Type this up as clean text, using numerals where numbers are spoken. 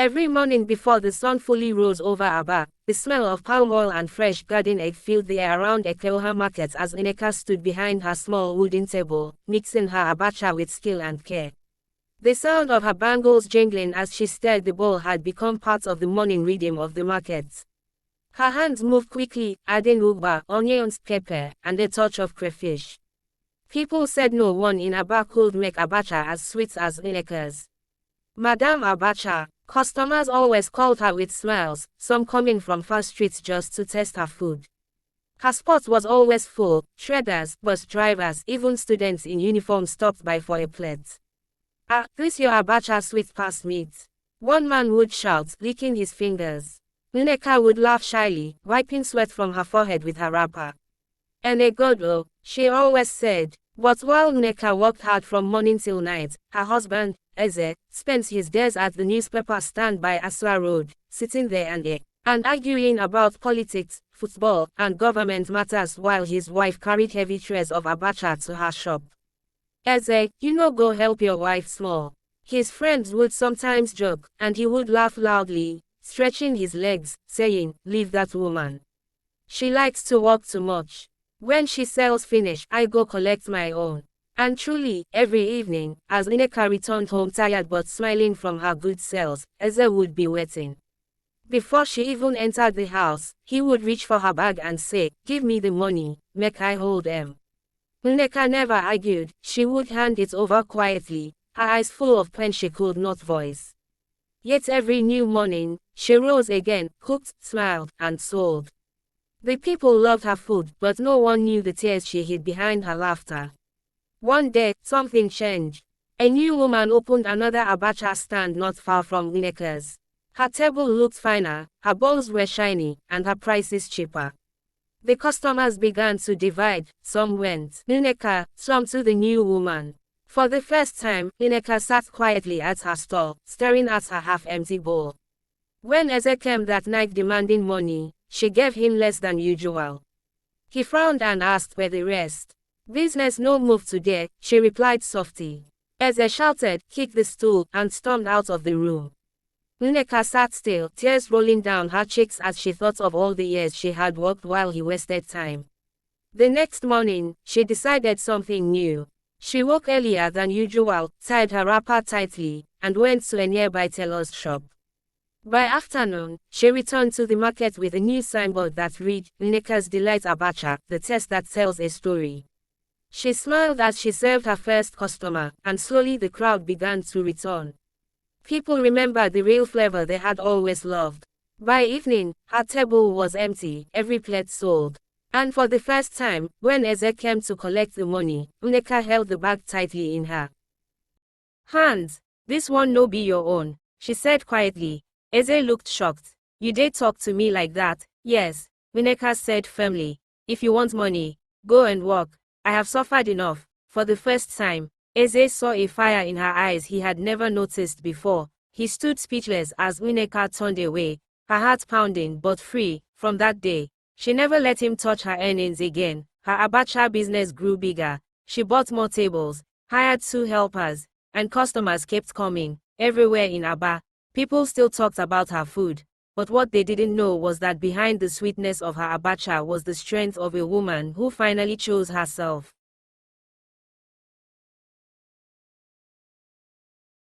Every morning before the sun fully rose over Aba, the smell of palm oil and fresh garden egg filled the air around Ekeoha market as Nneka stood behind her small wooden table, mixing her abacha with skill and care. The sound of her bangles jingling as she stirred the bowl had become part of the morning rhythm of the market. Her hands moved quickly, adding ugba, onions, pepper, and a touch of crayfish. People said no one in Aba could make abacha as sweet as Nneka's. Madame Abacha. Customers always called her with smiles, some coming from far streets just to test her food. Her spot was always full, traders, bus drivers, even students in uniform stopped by for a plate. "Ah, this your abacha sweet past meat," one man would shout, licking his fingers. Nneka would laugh shyly, wiping sweat from her forehead with her wrapper. "And a godo," she always said. But while Nneka worked hard from morning till night, her husband, Eze, spent his days at the newspaper stand by Aswa Road, sitting there and arguing about politics, football, and government matters while his wife carried heavy trays of abacha to her shop. "Eze, go help your wife small." His friends would sometimes joke, and he would laugh loudly, stretching his legs, saying, "Leave that woman. She likes to walk too much. When she sells finish, I go collect my own." And truly, every evening, as Nneka returned home tired but smiling from her good sales, Eze would be waiting. Before she even entered the house, he would reach for her bag and say, "Give me the money, make I hold them." Nneka never argued, she would hand it over quietly, her eyes full of pain she could not voice. Yet every new morning, she rose again, cooked, smiled, and sold. The people loved her food, but no one knew the tears she hid behind her laughter. One day, something changed. A new woman opened another abacha stand not far from Nneka's. Her table looked finer, her bowls were shiny, and her prices cheaper. The customers began to divide, some went Nneka, some to the new woman. For the first time, Nneka sat quietly at her stall, staring at her half-empty bowl. When Eze came that night demanding money, she gave him less than usual. He frowned and asked where the rest. "Business no move today," she replied softly. Eze shouted, kicked the stool, and stormed out of the room. Nneka sat still, tears rolling down her cheeks as she thought of all the years she had worked while he wasted time. The next morning, she decided something new. She woke earlier than usual, tied her wrapper tightly, and went to a nearby tailor's shop. By afternoon, she returned to the market with a new signboard that read, "Nneka's Delight Abacha, the taste that tells a story." She smiled as she served her first customer, and slowly the crowd began to return. People remembered the real flavor they had always loved. By evening, her table was empty, every plate sold. And for the first time, when Eze came to collect the money, Nneka held the bag tightly in her hands. "This one no be your own," she said quietly. Eze looked shocked. "You dare talk to me like that?" "Yes," Nneka said firmly. "If you want money, go and work. I have suffered enough." For the first time, Eze saw a fire in her eyes he had never noticed before. He stood speechless as Nneka turned away, her heart pounding but free. From that day, she never let him touch her earnings again. Her abacha business grew bigger. She bought more tables, hired 2 helpers, and customers kept coming. Everywhere in Aba, people still talked about her food. But what they didn't know was that behind the sweetness of her abacha was the strength of a woman who finally chose herself.